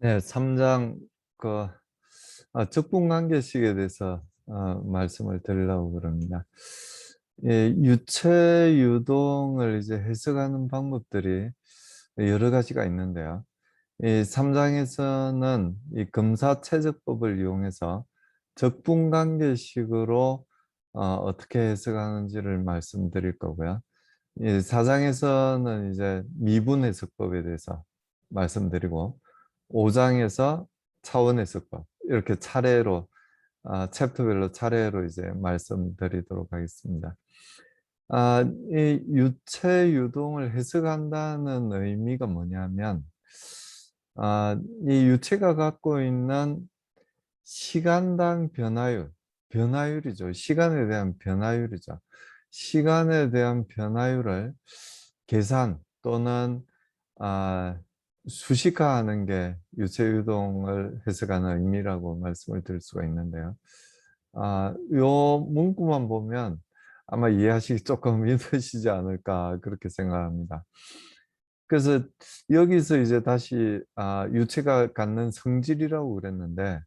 네, 3장 그 적분관계식에 대해서 말씀을 드리려고 그럽니다. 예, 유체 유동을 이제 해석하는 방법들이 여러 가지가 있는데요. 이 3장에서는 이 검사최적법을 이용해서 적분관계식으로 어떻게 해석하는지를 말씀드릴 거고요. 이 4장에서는 이제 미분해석법에 대해서 말씀드리고 5장에서 차원해석법 이렇게 차례로 챕터별로 차례로 이제 말씀드리도록 하겠습니다. 이 유체 유동을 해석한다는 의미가 뭐냐면 이 유체가 갖고 있는 시간당 변화율이죠. 시간에 대한 변화율이죠. 시간에 대한 변화율을 계산 또는 아, 수식화하는 게 유체유동을 해석하는 의미라고 말씀을 드릴 수가 있는데요. 요 문구만 보면 아마 이해하시기 조금 힘드시지 않을까 그렇게 생각합니다. 그래서 여기서 이제 다시 유체가 갖는 성질이라고 그랬는데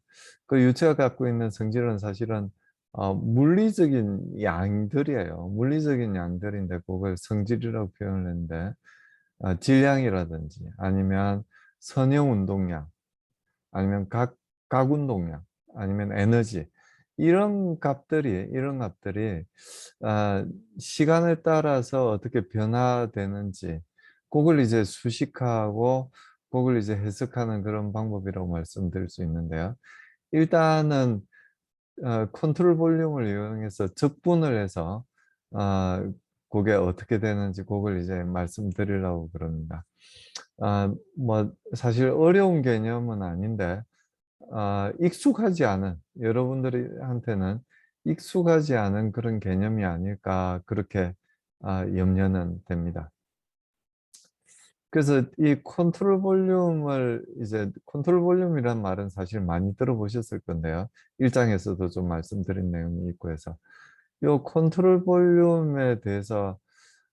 그 유체가 갖고 있는 성질은 사실은 물리적인 양들이에요. 물리적인 양들인데 그걸 성질이라고 표현을 했는데 질량이라든지 아니면 선형 운동량 아니면 각 운동량 아니면 에너지 이런 값들이 시간에 따라서 어떻게 변화되는지 그걸 이제 수식하고 그걸 이제 해석하는 그런 방법이라고 말씀드릴 수 있는데요. 일단은 컨트롤 볼륨을 이용해서 적분을 해서 그게 어떻게 되는지 그걸 이제 말씀드리려고 그럽니다. 뭐 사실 어려운 개념은 아닌데 익숙하지 않은 여러분들한테는 익숙하지 않은 그런 개념이 아닐까 그렇게 염려는 됩니다. 그래서 이 컨트롤 볼륨이란 말은 사실 많이 들어보셨을 건데요. 1장에서도 좀 말씀드린 내용이 있고 해서 이 컨트롤 볼륨에 대해서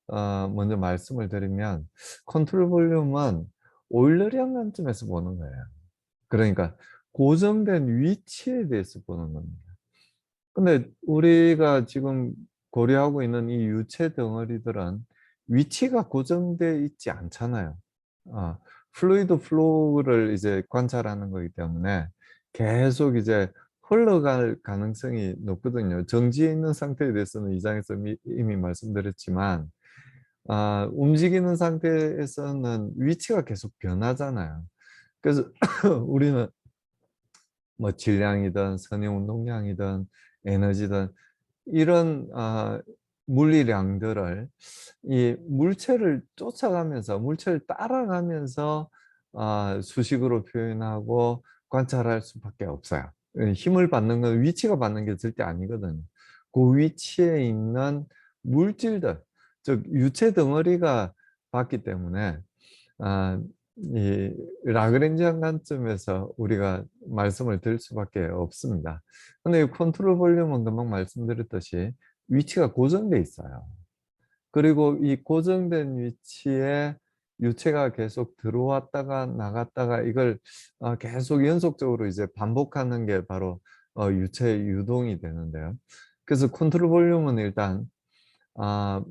먼저 말씀을 드리면 컨트롤 볼륨은 오일러리안 관점에서 보는 거예요. 그러니까 고정된 위치에 대해서 보는 겁니다. 근데 우리가 지금 고려하고 있는 이 유체 덩어리들은 위치가 고정되어 있지 않잖아요. 플루이드 플로우를 이제 관찰하는 거기 때문에 계속 이제 흘러갈 가능성이 높거든요. 정지해 있는 상태에 대해서는 이장에서 이미 말씀드렸지만 움직이는 상태에서는 위치가 계속 변하잖아요. 그래서 우리는 뭐 질량이든 선형 운동량이든 에너지든 이런 물리량들을 이 물체를 쫓아가면서 물체를 따라가면서 수식으로 표현하고 관찰할 수밖에 없어요. 힘을 받는 건 위치가 받는 게 절대 아니거든요. 그 위치에 있는 물질들, 즉 유체 덩어리가 받기 때문에 아, 이 라그랭지안 관점에서 우리가 말씀을 드릴 수밖에 없습니다. 근데 이 컨트롤 볼륨은 금방 말씀드렸듯이 위치가 고정돼 있어요. 그리고 이 고정된 위치에 유체가 계속 들어왔다가 나갔다가 이걸 계속 연속적으로 이제 반복하는 게 바로 유체 유동이 되는데요. 그래서 컨트롤 볼륨은 일단 아,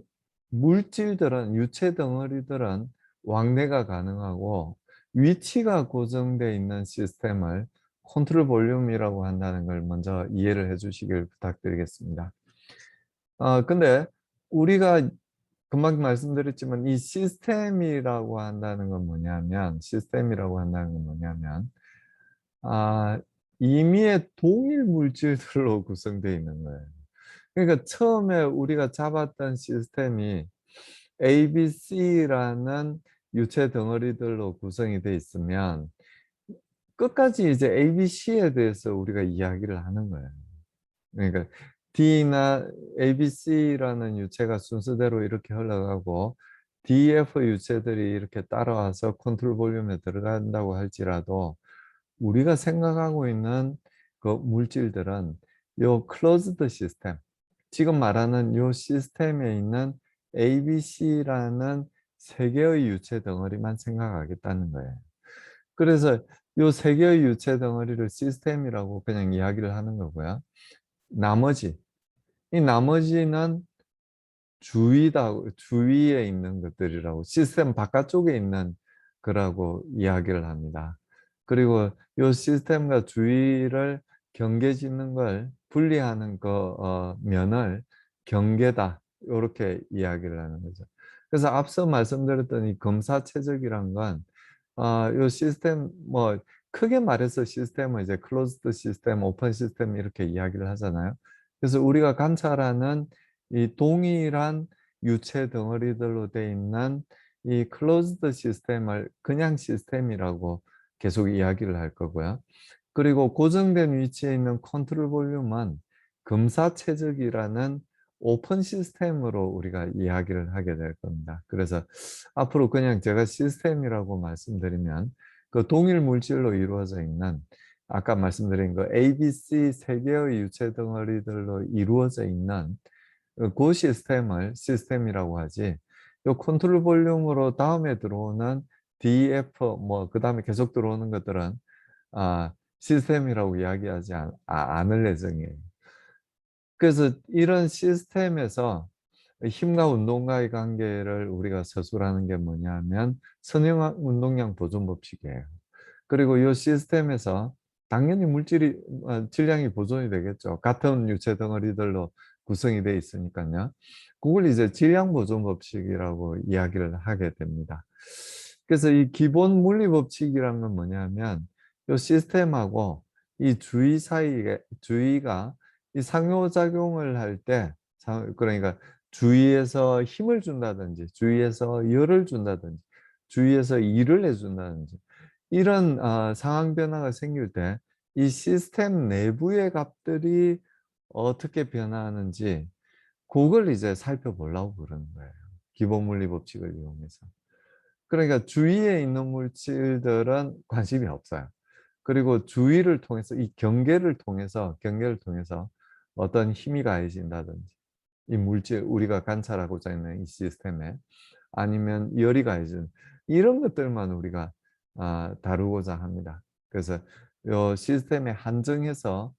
물질들은 유체 덩어리들은 왕래가 가능하고 위치가 고정되어 있는 시스템을 컨트롤 볼륨이라고 한다는 걸 먼저 이해를 해 주시길 부탁드리겠습니다. 근데 우리가 금방 말씀드렸지만 이 시스템이라고 한다는 건 뭐냐면 아, 임의의 동일 물질들로 구성되어 있는 거예요. 그러니까 처음에 우리가 잡았던 시스템이 ABC라는 유체 덩어리들로 구성이 돼 있으면 끝까지 이제 ABC에 대해서 우리가 이야기를 하는 거예요. 그러니까 D나 ABC라는 유체가 순서대로 이렇게 흘러가고 DF 유체들이 이렇게 따라와서 컨트롤 볼륨에 들어간다고 할지라도 우리가 생각하고 있는 그 물질들은 요 클로즈드 시스템, 지금 말하는 요 시스템에 있는 ABC라는 세 개의 유체 덩어리만 생각하겠다는 거예요. 그래서 요 세 개의 유체 덩어리를 시스템이라고 그냥 이야기를 하는 거고요. 나머지, 이 나머지는 주위에 있는 것들이라고, 시스템 바깥쪽에 있는 거라고 이야기를 합니다. 그리고 요 시스템과 주위를 경계 짓는 걸 분리하는 면을 경계다, 요렇게 이야기를 하는 거죠. 그래서 앞서 말씀드렸던 이 검사체적이란 건 요 시스템, 뭐 크게 말해서 시스템은 이제 클로즈드 시스템, 오픈 시스템 이렇게 이야기를 하잖아요. 그래서 우리가 관찰하는 이 동일한 유체 덩어리들로 돼 있는 이 클로즈드 시스템을 그냥 시스템이라고 계속 이야기를 할 거고요. 그리고 고정된 위치에 있는 컨트롤 볼륨은 금사체적이라는 오픈 시스템으로 우리가 이야기를 하게 될 겁니다. 그래서 앞으로 그냥 제가 시스템이라고 말씀드리면 그 동일 물질로 이루어져 있는, 아까 말씀드린 그 ABC 세 개의 유체 덩어리들로 이루어져 있는 그 시스템을 시스템이라고 하지, 요 컨트롤 볼륨으로 다음에 들어오는 DF 뭐 그다음에 계속 들어오는 것들은 시스템이라고 이야기하지 않을 예정이에요. 그래서 이런 시스템에서 힘과 운동과의 관계를 우리가 서술하는 게 뭐냐면 선형 운동량 보존 법칙이에요. 그리고 이 시스템에서 당연히 질량이 보존이 되겠죠. 같은 유체 덩어리들로 구성이 되어 있으니까요. 그걸 이제 질량 보존 법칙이라고 이야기를 하게 됩니다. 그래서 이 기본 물리 법칙이란 건 뭐냐면 이 시스템하고 이 주위가 이 상호작용을 할 때, 그러니까 주위에서 힘을 준다든지, 주위에서 열을 준다든지, 주위에서 일을 해준다든지, 이런 상황 변화가 생길 때 이 시스템 내부의 값들이 어떻게 변화하는지 그걸 이제 살펴보려고 그러는 거예요. 기본 물리 법칙을 이용해서. 그러니까 주위에 있는 물질들은 관심이 없어요. 그리고 주위를 통해서 이 경계를 통해서 어떤 힘이 가해진다든지, 이 물질 우리가 관찰하고자 하는 이 시스템에, 아니면 열이 가해진, 이런 것들만 우리가 다루고자 합니다. 그래서 이 시스템에 한정해서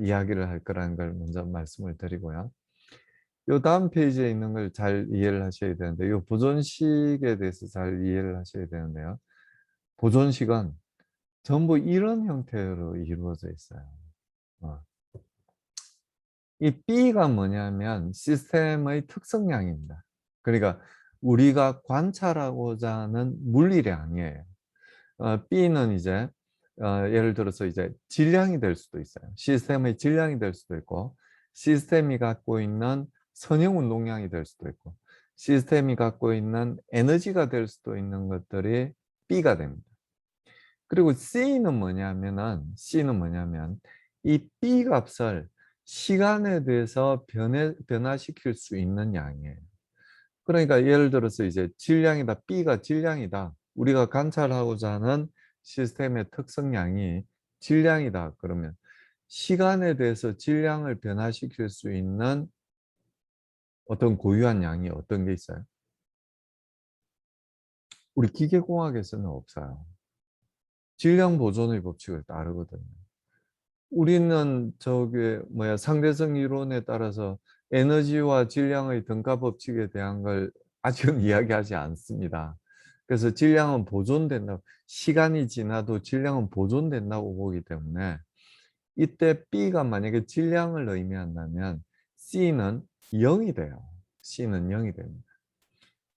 이야기를 할 거라는 걸 먼저 말씀을 드리고요. 요 다음 페이지에 있는 걸 잘 이해를 하셔야 되는데, 요 보존식에 대해서 잘 이해를 하셔야 되는데요. 보존식은 전부 이런 형태로 이루어져 있어요. 어. 이 B가 뭐냐면 시스템의 특성량입니다. 그러니까 우리가 관찰하고자 하는 물리량이에요. B는 이제 예를 들어서 이제 질량이 될 수도 있어요. 시스템의 질량이 될 수도 있고, 시스템이 갖고 있는 선형 운동량이 될 수도 있고, 시스템이 갖고 있는 에너지가 될 수도 있는 것들이 B가 됩니다. 그리고 C는 뭐냐면 이 B 값을 시간에 대해서 변화시킬 수 있는 양이에요. 그러니까 예를 들어서 이제 질량이다, B가 질량이다. 우리가 관찰하고자 하는 시스템의 특성량이 질량이다. 그러면 시간에 대해서 질량을 변화시킬 수 있는 어떤 고유한 양이 어떤 게 있어요? 우리 기계공학에서는 없어요. 질량 보존의 법칙을 따르거든요. 우리는 상대성 이론에 따라서 에너지와 질량의 등가 법칙에 대한 걸 아직은 이야기하지 않습니다. 그래서 질량은 보존된다. 시간이 지나도 질량은 보존된다고 보기 때문에 이때 B가 만약에 질량을 의미한다면 C는 0이 돼요. C는 0이 됩니다.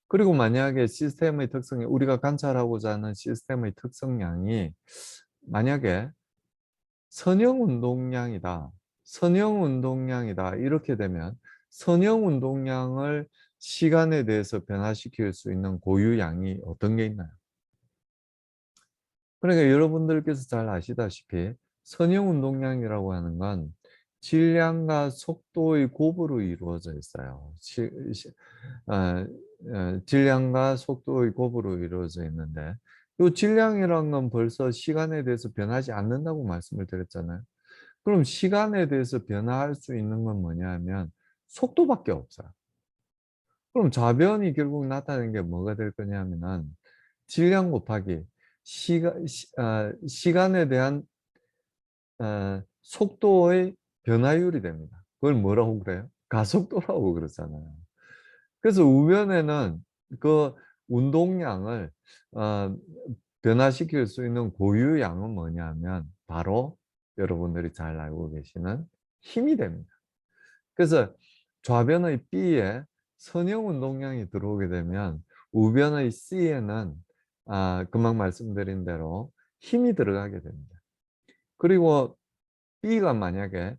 그리고 만약에 시스템의 특성이, 우리가 관찰하고자 하는 시스템의 특성량이 만약에 선형 운동량이다. 선형 운동량이다. 이렇게 되면 선형 운동량을 시간에 대해서 변화시킬 수 있는 고유량이 어떤 게 있나요? 그러니까 여러분들께서 잘 아시다시피 선형 운동량이라고 하는 건 질량과 속도의 곱으로 이루어져 있어요. 질량과 속도의 곱으로 이루어져 있는데, 이 질량이란 건 벌써 시간에 대해서 변하지 않는다고 말씀을 드렸잖아요. 그럼 시간에 대해서 변화할 수 있는 건 뭐냐면 속도밖에 없어요. 그럼 좌변이 결국 나타나는 게 뭐가 될 거냐면은 질량 곱하기 시간에 대한 속도의 변화율이 됩니다. 그걸 뭐라고 그래요? 가속도라고 그러잖아요. 그래서 우변에는 그 운동량을 어, 변화시킬 수 있는 고유양은 뭐냐면 바로 여러분들이 잘 알고 계시는 힘이 됩니다. 그래서 좌변의 B에 선형 운동량이 들어오게 되면 우변의 C에는 금방 말씀드린 대로 힘이 들어가게 됩니다. 그리고 B가 만약에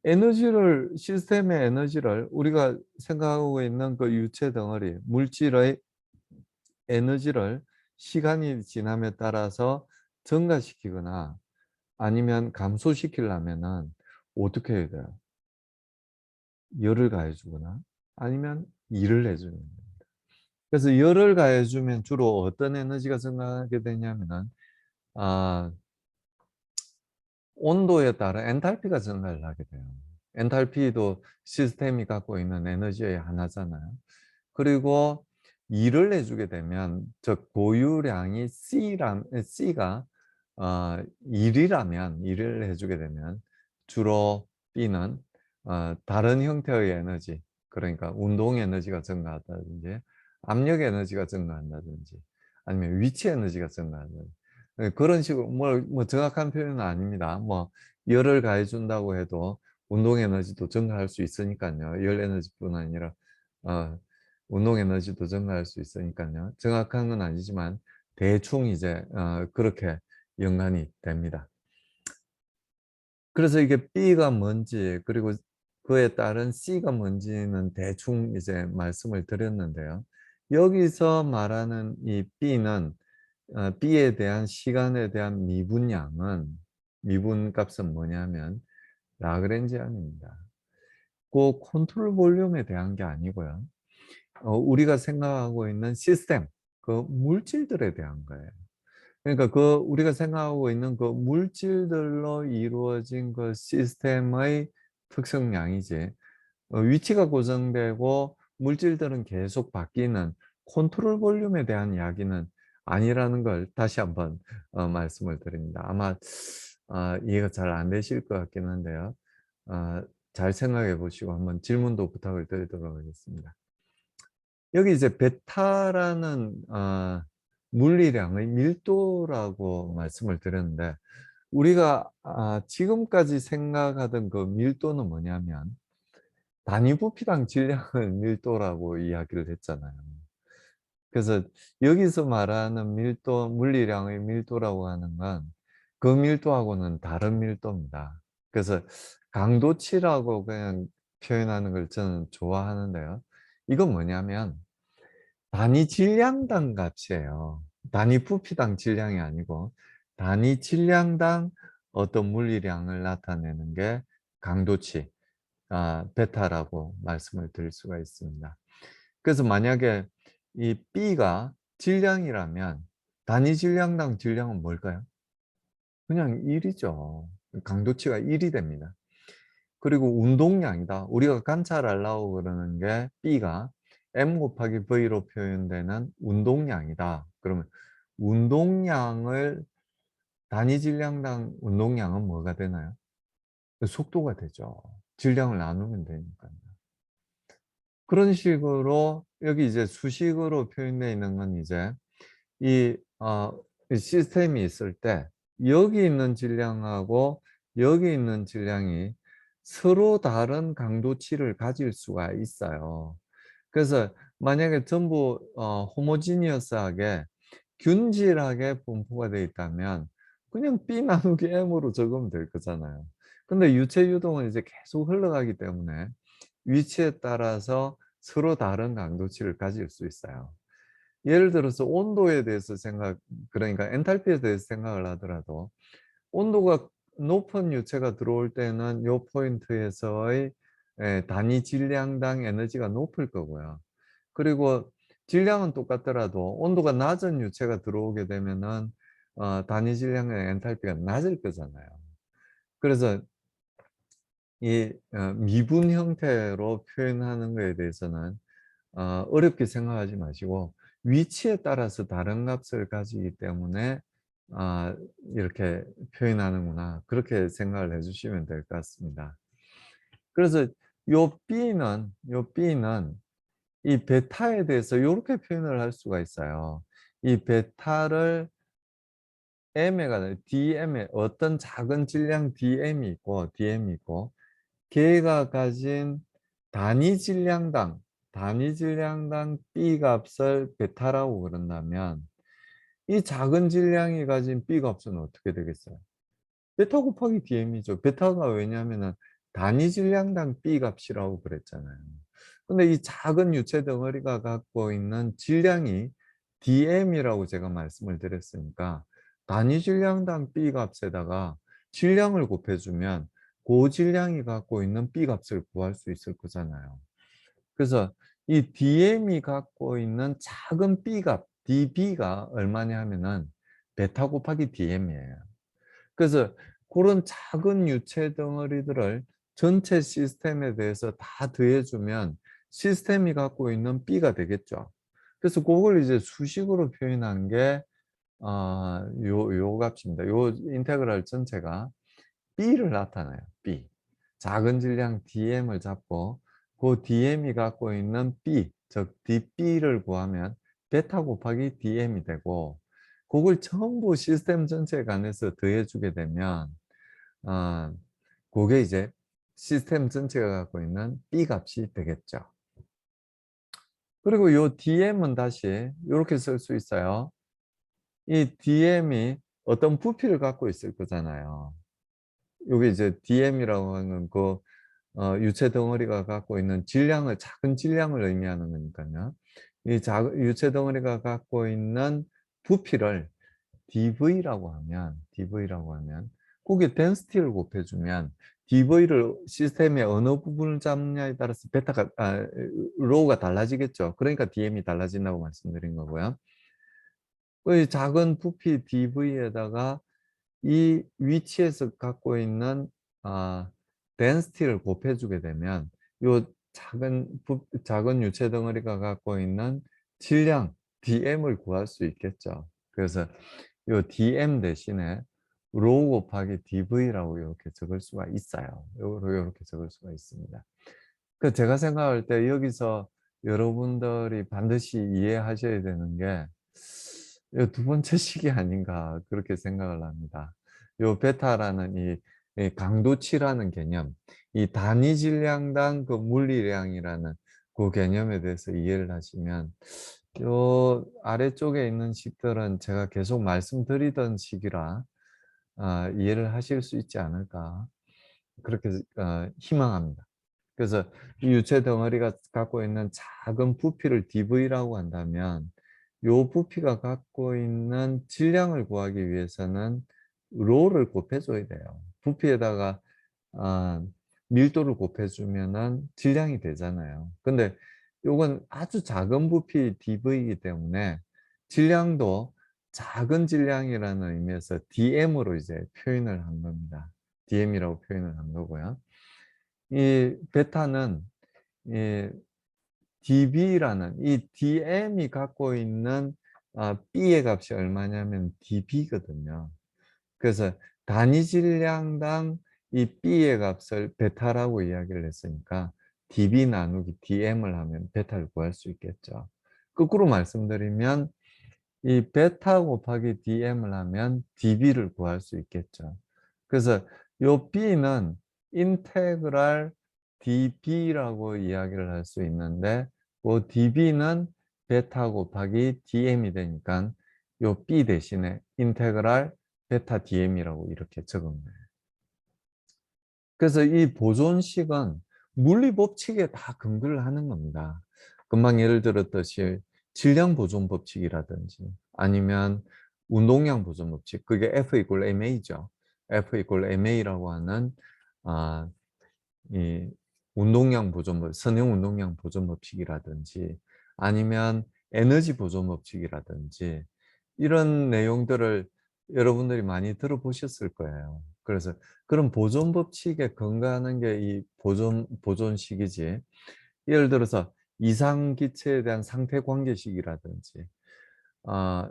에너지를 시스템의 에너지를 우리가 생각하고 있는 그 유체 덩어리 물질의 에너지를 시간이 지남에 따라서 증가시키거나 아니면 감소시키려면은 어떻게 해야 돼요? 열을 가해주거나 아니면 일을 해주는 겁니다. 그래서 열을 가해주면 주로 어떤 에너지가 증가하게 되냐면은 아, 온도에 따라 엔탈피가 증가를 하게 돼요. 엔탈피도 시스템이 갖고 있는 에너지의 하나잖아요. 그리고 일을 해주게 되면 즉 고유량이 C가 1이라면 일을 해주게 되면 주로 B는 다른 형태의 에너지 그러니까 운동 에너지가 증가한다든지 압력 에너지가 증가한다든지 아니면 위치 에너지가 증가한다든지 그런 식으로 뭐 정확한 표현은 아닙니다. 뭐 열을 가해준다고 해도 운동 에너지도 증가할 수 있으니까요. 열 에너지뿐 아니라 어, 운동 에너지도 증가할 수 있으니까요. 정확한 건 아니지만 대충 이제 그렇게 연관이 됩니다. 그래서 이게 B가 뭔지 그리고 그에 따른 C가 뭔지는 대충 이제 말씀을 드렸는데요. 여기서 말하는 이 B는 B에 대한 시간에 대한 미분값은 뭐냐면 라그랜지안입니다. 그 컨트롤 볼륨에 대한 게 아니고요. 우리가 생각하고 있는 시스템, 그 물질들에 대한 거예요. 그러니까 그 우리가 생각하고 있는 그 물질들로 이루어진 그 시스템의 특성량이지 위치가 고정되고 물질들은 계속 바뀌는 컨트롤 볼륨에 대한 이야기는 아니라는 걸 다시 한번 말씀을 드립니다. 아마 이해가 잘 안 되실 것 같긴 한데요. 어, 잘 생각해 보시고 한번 질문도 부탁을 드리도록 하겠습니다. 여기 이제 베타라는 물리량의 밀도라고 말씀을 드렸는데 우리가 지금까지 생각하던 그 밀도는 뭐냐면 단위 부피당 질량을 밀도라고 이야기를 했잖아요. 그래서 여기서 말하는 밀도, 물리량의 밀도라고 하는 건 그 밀도하고는 다른 밀도입니다. 그래서 강도치라고 그냥 표현하는 걸 저는 좋아하는데요. 이건 뭐냐면 단위 질량당 값이에요. 단위 부피당 질량이 아니고 단위 질량당 어떤 물리량을 나타내는 게 강도치, 베타라고 말씀을 드릴 수가 있습니다. 그래서 만약에 이 B가 질량이라면 단위 질량당 질량은 뭘까요? 그냥 1이죠. 강도치가 1이 됩니다. 그리고 운동량이다. 우리가 관찰하려고 그러는 게 B가 M 곱하기 V로 표현되는 운동량이다. 그러면 운동량을 단위 질량당 운동량은 뭐가 되나요? 속도가 되죠. 질량을 나누면 되니까요. 그런 식으로 여기 이제 수식어로 표현되어 있는 건 이제 이 시스템이 있을 때 여기 있는 질량하고 여기 있는 질량이 서로 다른 강도치를 가질 수가 있어요. 그래서 만약에 전부 호모지니어스하게 균질하게 분포가 되어 있다면 그냥 B 나누기 M으로 적으면 될 거잖아요. 근데 유체 유동은 이제 계속 흘러가기 때문에 위치에 따라서 서로 다른 강도치를 가질 수 있어요. 예를 들어서 온도에 대해서 그러니까 엔탈피에 대해서 생각을 하더라도 온도가 높은 유체가 들어올 때는 이 포인트에서의 단위 질량당 에너지가 높을 거고요. 그리고 질량은 똑같더라도 온도가 낮은 유체가 들어오게 되면은 단위 질량의 엔탈피가 낮을 거잖아요. 그래서 이 미분 형태로 표현하는 것에 대해서는 어렵게 생각하지 마시고 위치에 따라서 다른 값을 가지기 때문에 이렇게 표현하는구나. 그렇게 생각을 해주시면 될 것 같습니다. 그래서 요 B는 이 베타에 대해서 이렇게 표현을 할 수가 있어요. 이 베타를 M에 관한 DM에 어떤 작은 질량 DM이 있고 걔가 가진 단위 질량당 B 값을 베타라고 그런다면 이 작은 질량이 가진 B 값은 어떻게 되겠어요? 베타 곱하기 DM이죠. 베타가 왜냐하면은 단위 질량당 B 값이라고 그랬잖아요. 근데 이 작은 유체 덩어리가 갖고 있는 질량이 DM이라고 제가 말씀을 드렸으니까 단위 질량당 B 값에다가 질량을 곱해주면 그 질량이 갖고 있는 B 값을 구할 수 있을 거잖아요. 그래서 이 DM이 갖고 있는 작은 B 값, DB가 얼마냐 하면은 베타 곱하기 DM이에요. 그래서 그런 작은 유체 덩어리들을 전체 시스템에 대해서 다 더해주면 시스템이 갖고 있는 B가 되겠죠. 그래서 그걸 이제 수식으로 표현한 게 요 값입니다. 요 인테그랄 전체가 B를 나타내요. B. 작은 질량 DM을 잡고 그 DM이 갖고 있는 B, 즉 DB를 구하면 베타 곱하기 DM이 되고 그걸 전부 시스템 전체에 관해서 더해주게 되면 그게 이제 시스템 전체가 갖고 있는 B 값이 되겠죠. 그리고 요 DM은 다시 이렇게 쓸 수 있어요. 이 DM이 어떤 부피를 갖고 있을 거잖아요. 요게 이제 DM이라고 하는 그 유체 덩어리가 갖고 있는 작은 질량을 의미하는 거니까요. 이 유체 덩어리가 갖고 있는 부피를 DV라고 하면 거기에 density를 곱해주면 DV를 시스템의 어느 부분을 잡느냐에 따라서 로우가 달라지겠죠. 그러니까 DM이 달라진다고 말씀드린 거고요. 이 작은 부피 DV에다가 이 위치에서 갖고 있는 density를 곱해주게 되면 요 작은 유체 덩어리가 갖고 있는 질량 DM을 구할 수 있겠죠. 그래서 요 DM 대신에 로우 곱하기 DV라고 이렇게 적을 수가 있어요. 요렇게 적을 수가 있습니다. 그 제가 생각할 때 여기서 여러분들이 반드시 이해하셔야 되는 게 요 두 번째 식이 아닌가 그렇게 생각을 합니다. 요 베타라는 이 강도치라는 개념, 이 단위 질량당 그 물리량이라는 그 개념에 대해서 이해를 하시면 요 아래쪽에 있는 식들은 제가 계속 말씀드리던 식이라 이해를 하실 수 있지 않을까 그렇게 희망합니다. 그래서 이 유체 덩어리가 갖고 있는 작은 부피를 DV라고 한다면 이 부피가 갖고 있는 질량을 구하기 위해서는 롤을 곱해줘야 돼요. 부피에다가 밀도를 곱해주면은 질량이 되잖아요. 근데 이건 아주 작은 부피 DV이기 때문에 질량도 작은 질량이라는 의미에서 DM으로 이제 표현을 한 겁니다. DM이라고 표현을 한 거고요. 이 베타는 이 dB라는 이 DM이 갖고 있는 B의 값이 얼마냐면 dB거든요. 그래서 단위 질량당 이 B의 값을 베타라고 이야기를 했으니까 dB 나누기 DM을 하면 베타를 구할 수 있겠죠. 거꾸로 말씀드리면 이 베타 곱하기 DM을 하면 dB를 구할 수 있겠죠. 그래서 요 B는 인테그랄 dB라고 이야기를 할 수 있는데 그 dB는 베타 곱하기 DM이 되니까 요 B 대신에 인테그랄 베타 DM이라고 이렇게 적은 거예요. 그래서 이 보존식은 물리 법칙에 다 근거를 하는 겁니다. 금방 예를 들었듯이 질량 보존 법칙이라든지 아니면 운동량 보존 법칙, 그게 F 이퀄 MA죠. F 이퀄 MA라고 하는 아, 이 운동량 보존 법, 선형 운동량 보존 법칙이라든지 아니면 에너지 보존 법칙이라든지 이런 내용들을 여러분들이 많이 들어보셨을 거예요. 그래서 그런 보존 법칙에 근거하는 게 이 보존식이지. 예를 들어서 이상 기체에 대한 상태 관계식이라든지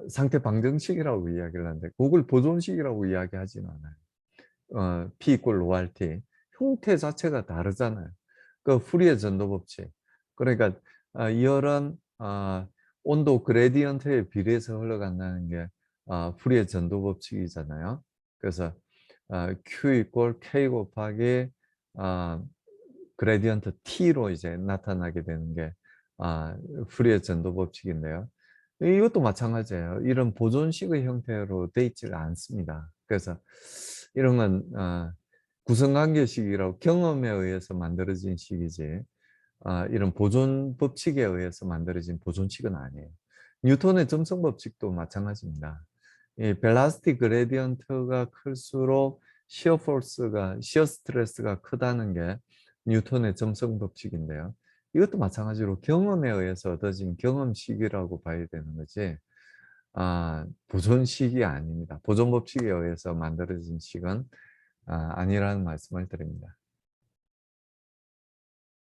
상태 방정식이라고 이야기를 하는데 그걸 보존식이라고 이야기하지는 않아요. P 이퀄 로알티 형태 자체가 다르잖아요. 그 ফু리에 전도 법칙. 그러니까 열은 온도 그레디언트에 비례해서 흘러간다는 게 ফু리에 전도 법칙이잖아요. 그래서 Q 이퀄 K 곱하기 그레디언트 T로 이제 나타나게 되는 게 ফু리에 전도 법칙인데요. 이것도 마찬가지예요. 이런 보존식의 형태로 돼 있지를 않습니다. 그래서 이런 건 구성관계식이라고 경험에 의해서 만들어진 식이지 이런 보존 법칙에 의해서 만들어진 보존식은 아니에요. 뉴턴의 점성 법칙도 마찬가지입니다. 이 벨라스티 그레디언트가 클수록 시어 스트레스가 크다는 게 뉴턴의 점성 법칙인데요. 이것도 마찬가지로 경험에 의해서 얻어진 경험식이라고 봐야 되는 거지 보존식이 아닙니다. 보존 법칙에 의해서 만들어진 식은 아니라는 말씀을 드립니다.